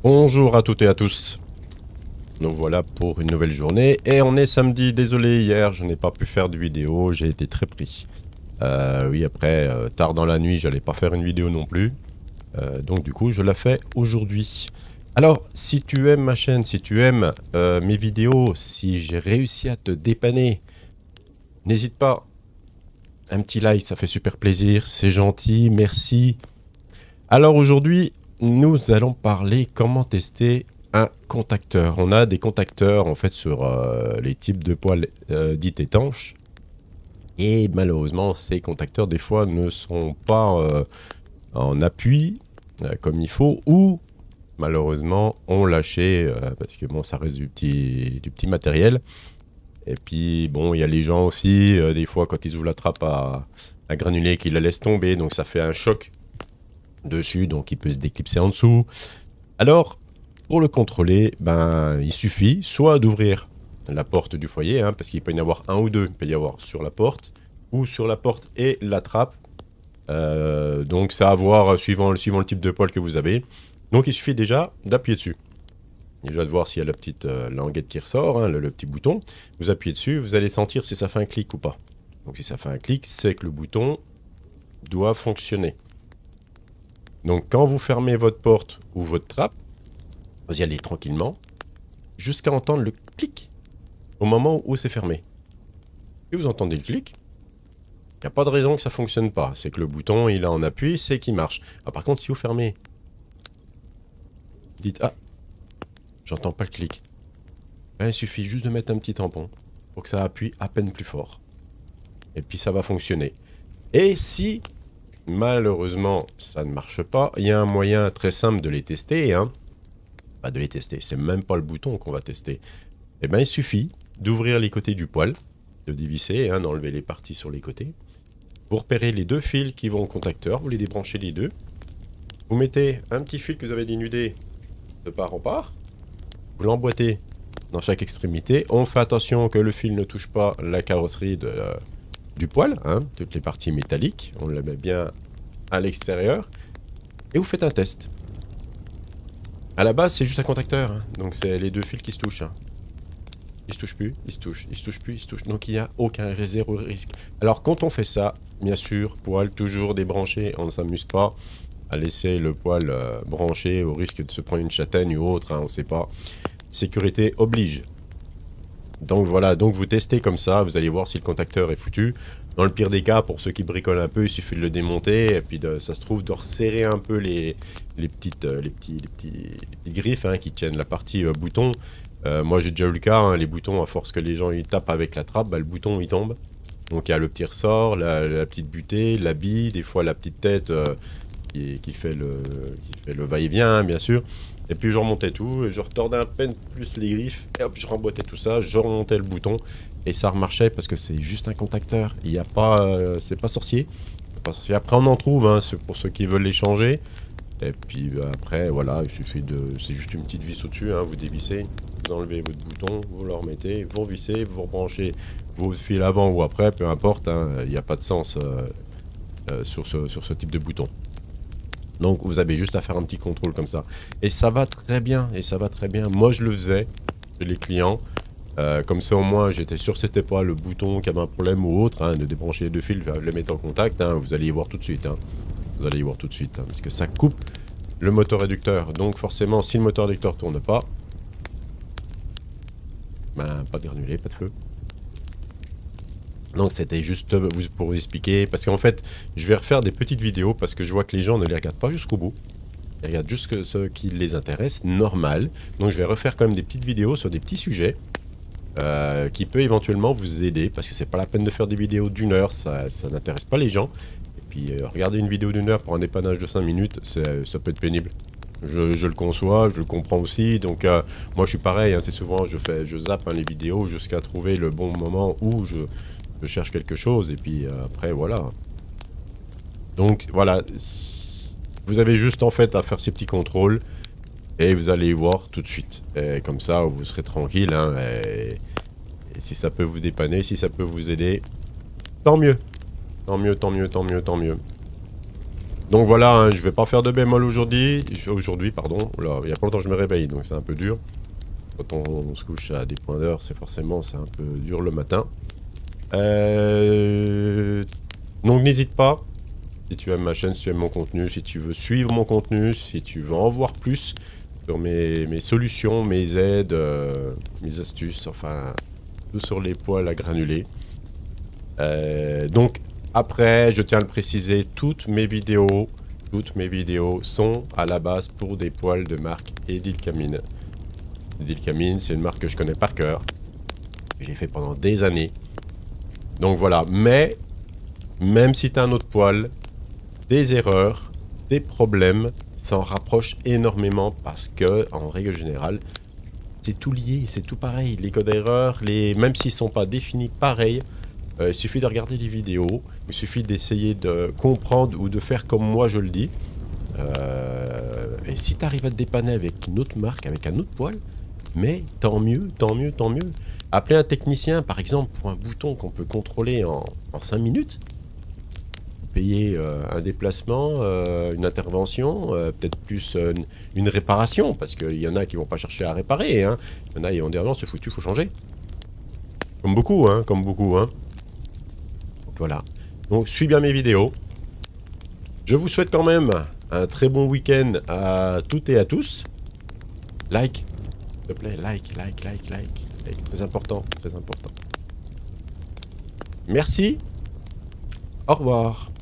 Bonjour à toutes et à tous. Nous voilà pour une nouvelle journée et on est samedi. Désolé, hier je n'ai pas pu faire de vidéo, j'ai été très pris. Oui, après, tard dans la nuit, j'allais pas faire une vidéo non plus. Donc du coup, je la fais aujourd'hui. Alors, si tu aimes ma chaîne, si tu aimes mes vidéos, si j'ai réussi à te dépanner, n'hésite pas. Un petit like, ça fait super plaisir, c'est gentil, merci. Alors aujourd'hui, nous allons parler comment tester un contacteur. On a des contacteurs en fait sur les types de poils dits étanches. Et malheureusement, ces contacteurs des fois ne sont pas en appui comme il faut, ou malheureusement ont lâché parce que bon, ça reste du petit matériel. Et puis bon, il y a les gens aussi, des fois quand ils ouvrent la trappe à granulés, qu'ils la laissent tomber, donc ça fait un choc dessus, donc il peut se déclipser en dessous. Alors, pour le contrôler, ben, il suffit soit d'ouvrir la porte du foyer, hein, parce qu'il peut y en avoir un ou deux, il peut y avoir sur la porte, ou sur la porte et la trappe. Donc c'est à voir suivant le type de poêle que vous avez. Donc il suffit déjà d'appuyer dessus. Déjà de voir s'il y a la petite languette qui ressort, hein, le petit bouton. Vous appuyez dessus, vous allez sentir si ça fait un clic ou pas. Donc si ça fait un clic, c'est que le bouton doit fonctionner. Donc quand vous fermez votre porte ou votre trappe, vous y allez tranquillement, jusqu'à entendre le clic au moment où c'est fermé. Et vous entendez le clic, il n'y a pas de raison que ça ne fonctionne pas. C'est que le bouton, il est en appui, c'est qu'il marche. Ah, par contre, si vous fermez, vous dites « Ah, j'entends pas le clic ». Ben, il suffit juste de mettre un petit tampon pour que ça appuie à peine plus fort. Et puis ça va fonctionner. Et si malheureusement ça ne marche pas, il y a un moyen très simple de les tester, hein. Pas de les tester, c'est même pas le bouton qu'on va tester. Et bien il suffit d'ouvrir les côtés du poêle, de dévisser, hein, d'enlever les parties sur les côtés. Vous repérez les deux fils qui vont au contacteur, vous les débranchez les deux. Vous mettez un petit fil que vous avez dénudé de part en part. Vous l'emboîtez dans chaque extrémité. On fait attention que le fil ne touche pas la carrosserie du poêle, hein, toutes les parties métalliques. On le met bien à l'extérieur. Et vous faites un test. À la base, c'est juste un contacteur, hein, donc c'est les deux fils qui se touchent. Hein. Ils se touchent plus, ils se touchent, ils se touchent plus, ils se touchent. Donc il n'y a aucun zéro risque. Alors quand on fait ça, bien sûr, poêle toujours débranché, on ne s'amuse pas à laisser le poêle branché au risque de se prendre une châtaigne ou autre, hein, on ne sait pas. Sécurité oblige. Donc voilà, donc vous testez comme ça, vous allez voir si le contacteur est foutu. Dans le pire des cas, pour ceux qui bricolent un peu, il suffit de le démonter et puis ça se trouve de resserrer un peu les petites griffes, hein, qui tiennent la partie bouton. Moi j'ai déjà eu le cas, hein, les boutons, à force que les gens ils tapent avec la trappe, bah, le bouton il tombe. Donc il y a le petit ressort, la petite butée, la bille, des fois la petite tête qui fait le va-et-vient, hein, bien sûr. Et puis je remontais tout, et je retordais à peine plus les griffes, et hop, je remboîtais tout ça, je remontais le bouton, et ça remarchait parce que c'est juste un contacteur. Il n'y a pas, c'est pas sorcier. Après on en trouve, hein, pour ceux qui veulent les changer. Et puis après voilà, il suffit c'est juste une petite vis au-dessus, hein, vous dévissez, vous enlevez votre bouton, vous le remettez, vous revissez, vous rebranchez vos fils avant ou après, peu importe, hein, il n'y a pas de sens sur ce type de bouton. Donc vous avez juste à faire un petit contrôle comme ça. Et ça va très bien, et ça va très bien. Moi je le faisais chez les clients. Comme ça au moins j'étais sûr que c'était pas le bouton qui avait un problème ou autre, hein, de débrancher les deux fils, de les mettre en contact, hein, vous allez y voir tout de suite. Hein. Vous allez y voir tout de suite, hein, parce que ça coupe le moteur réducteur. Donc forcément si le moteur réducteur tourne pas, ben pas de granulé, pas de feu. Donc c'était juste pour vous expliquer, parce qu'en fait je vais refaire des petites vidéos parce que je vois que les gens ne les regardent pas jusqu'au bout. Ils regardent juste ce qui les intéresse, normal. Donc je vais refaire quand même des petites vidéos sur des petits sujets qui peut éventuellement vous aider, parce que c'est pas la peine de faire des vidéos d'1 heure, ça n'intéresse pas les gens. Et puis regarder une vidéo d'1 heure pour un dépannage de 5 minutes, ça peut être pénible. Je le conçois, je le comprends aussi, donc moi je suis pareil, hein, c'est souvent je zappe, hein, les vidéos jusqu'à trouver le bon moment où je cherche quelque chose, et puis après voilà. Donc voilà, vous avez juste en fait à faire ces petits contrôles et vous allez voir tout de suite. Et comme ça vous serez tranquille, hein, et si ça peut vous dépanner, si ça peut vous aider, tant mieux. Tant mieux, tant mieux, tant mieux, tant mieux. Donc voilà, hein, je vais pas faire de bémol aujourd'hui. Aujourd'hui, pardon. Là, il y a pas longtemps que je me réveille, donc c'est un peu dur. Quand on se couche à des points d'heure, c'est un peu dur le matin. Donc n'hésite pas. Si tu aimes ma chaîne, si tu aimes mon contenu, si tu veux suivre mon contenu, si tu veux en voir plus sur mes solutions, mes aides, mes astuces, enfin, tout sur les poils à granulés. Donc, après, je tiens à le préciser, toutes mes vidéos sont à la base pour des poils de marque Edilkamine. Edilkamine, c'est une marque que je connais par cœur. J'ai fait pendant des années. Donc voilà, mais même si tu as un autre poil, des erreurs, des problèmes, s'en rapprochent énormément parce que, en règle générale, c'est tout lié, c'est tout pareil. Les codes d'erreur, même s'ils ne sont pas définis pareil, il suffit de regarder les vidéos, il suffit d'essayer de comprendre ou de faire comme moi je le dis. Et si tu arrives à te dépanner avec une autre marque, avec un autre poil, mais tant mieux, tant mieux, tant mieux. Appeler un technicien, par exemple, pour un bouton qu'on peut contrôler en 5 minutes. Payer un déplacement, une intervention, peut-être plus une réparation, parce qu'il y en a qui vont pas chercher à réparer. Hein. Il y en a qui vont dire non, c'est foutu, faut changer. Comme beaucoup, hein, comme beaucoup. Hein. Donc voilà. Donc suis bien mes vidéos. Je vous souhaite quand même un très bon week-end à toutes et à tous. Like, s'il te plaît, like. Très important, très important. Merci. Au revoir.